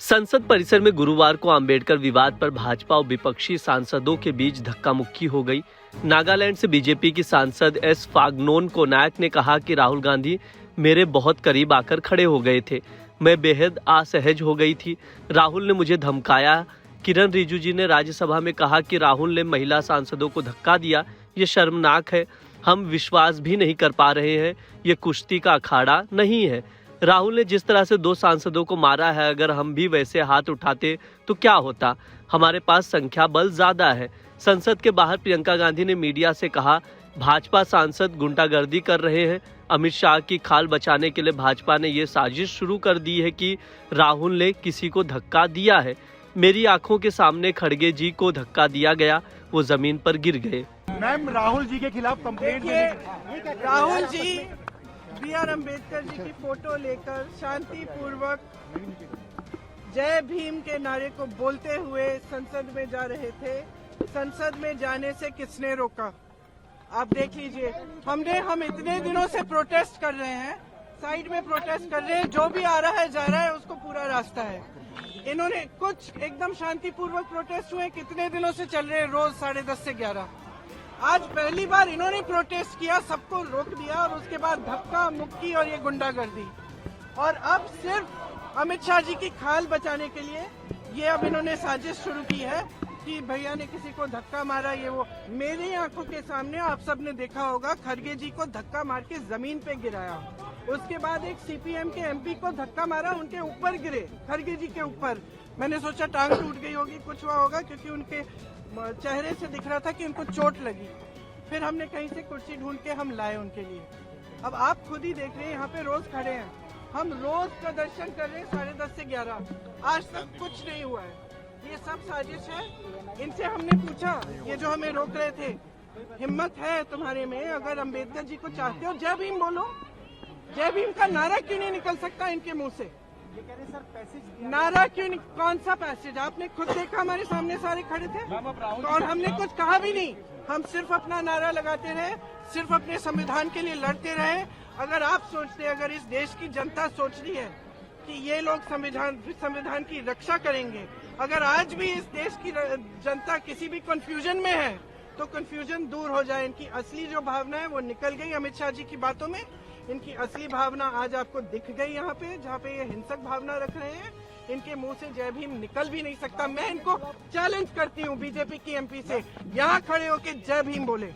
संसद परिसर में गुरुवार को अंबेडकर विवाद पर भाजपा और विपक्षी सांसदों के बीच धक्का मुक्की हो गई। नागालैंड से बीजेपी की सांसद एस फागनोन कोनायक ने कहा कि राहुल गांधी मेरे बहुत करीब आकर खड़े हो गए थे। मैं बेहद असहज हो गई थी। राहुल ने मुझे धमकाया। किरण रिजिजू जी ने राज्यसभा में कहा कि राहुल ने महिला सांसदों को धक्का दिया। ये शर्मनाक है। हम विश्वास भी नहीं कर पा रहे हैं। ये कुश्ती का अखाड़ा नहीं है। राहुल ने जिस तरह से 2 सांसदों को मारा है, अगर हम भी वैसे हाथ उठाते तो क्या होता। हमारे पास संख्या बल ज्यादा है। संसद के बाहर प्रियंका गांधी ने मीडिया से कहा, भाजपा सांसद गुंडागर्दी कर रहे हैं। अमित शाह की खाल बचाने के लिए भाजपा ने ये साजिश शुरू कर दी है कि राहुल ने किसी को धक्का दिया है। मेरी आंखों के सामने खड़गे जी को धक्का दिया गया, वो जमीन पर गिर गए। मैम, राहुल जी के खिलाफ complaint Rahul ji B R Ambedkar ji की फोटो लेकर शांतिपूर्वक जय भीम के नारे को बोलते हुए संसद में जा रहे थे। संसद में जाने से किसने रोका? आप देख लीजिए। हम इतने दिनों से प्रोटेस्ट कर रहे हैं, साइड में प्रोटेस्ट कर रहे हैं। जो भी आ रहा है जा रहा है, उसको पूरा रास्ता है। इन्होंने कुछ एकदम शांतिपूर्वक प्रोटेस्ट हुए, कितने दिनों से चल रहे हैं, रोज 10:30 से 11। आज पहली बार इन्होंने प्रोटेस्ट किया, सबको रोक दिया और उसके बाद धक्का मुक्की और ये गुंडागर्दी। और अब सिर्फ अमित शाह जी की खाल बचाने के लिए ये अब इन्होंने साजिश शुरू की है कि भैया ने किसी को धक्का मारा, ये वो। मेरी आंखों के सामने आप सबने देखा होगा, खड़गे जी को धक्का मार के जमीन पे गिराया। उसके बाद एक सीपीएम के एमपी को धक्का मारा, उनके ऊपर गिरे, खड़गे जी के ऊपर। मैंने सोचा टांग टूट गई होगी, कुछ हुआ होगा, क्योंकि उनके चेहरे से दिख रहा था कि उनको चोट लगी। फिर हमने कहीं से कुर्सी ढूंढ के हम लाए उनके लिए। अब आप खुद ही देख रहे हैं, यहाँ पे रोज खड़े हैं, हम रोज प्रदर्शन कर रहे हैं 10:30 से 11। आज तक कुछ नहीं हुआ है। ये सब साजिश है। इनसे हमने पूछा, ये जो हमें रोक रहे थे, हिम्मत है तुम्हारे में? अगर अम्बेडकर जी को चाहते हो, जय भीम बोलो। जय भीम का नारा क्यों नहीं निकल सकता इनके मुंह से? नारा क्यों नहीं? कौन सा पैसेज? आपने खुद देखा, हमारे सामने सारे खड़े थे और हमने कुछ कहा भी नहीं। हम सिर्फ अपना नारा लगाते रहे, सिर्फ अपने संविधान के लिए लड़ते रहे। अगर आप सोचते, अगर इस देश की जनता सोच रही है कि ये लोग संविधान की रक्षा करेंगे, अगर आज भी इस देश की जनता किसी भी कंफ्यूजन में है, तो कंफ्यूजन दूर हो जाए। इनकी असली जो भावना है वो निकल गई अमित शाह जी की बातों में। इनकी असली भावना आज आपको दिख गई यहाँ पे, जहाँ पे ये हिंसक भावना रख रहे हैं। इनके मुंह से जय भीम निकल भी नहीं सकता। मैं इनको चैलेंज करती हूँ बीजेपी की एमपी से, यहाँ खड़े होके जय भीम बोले।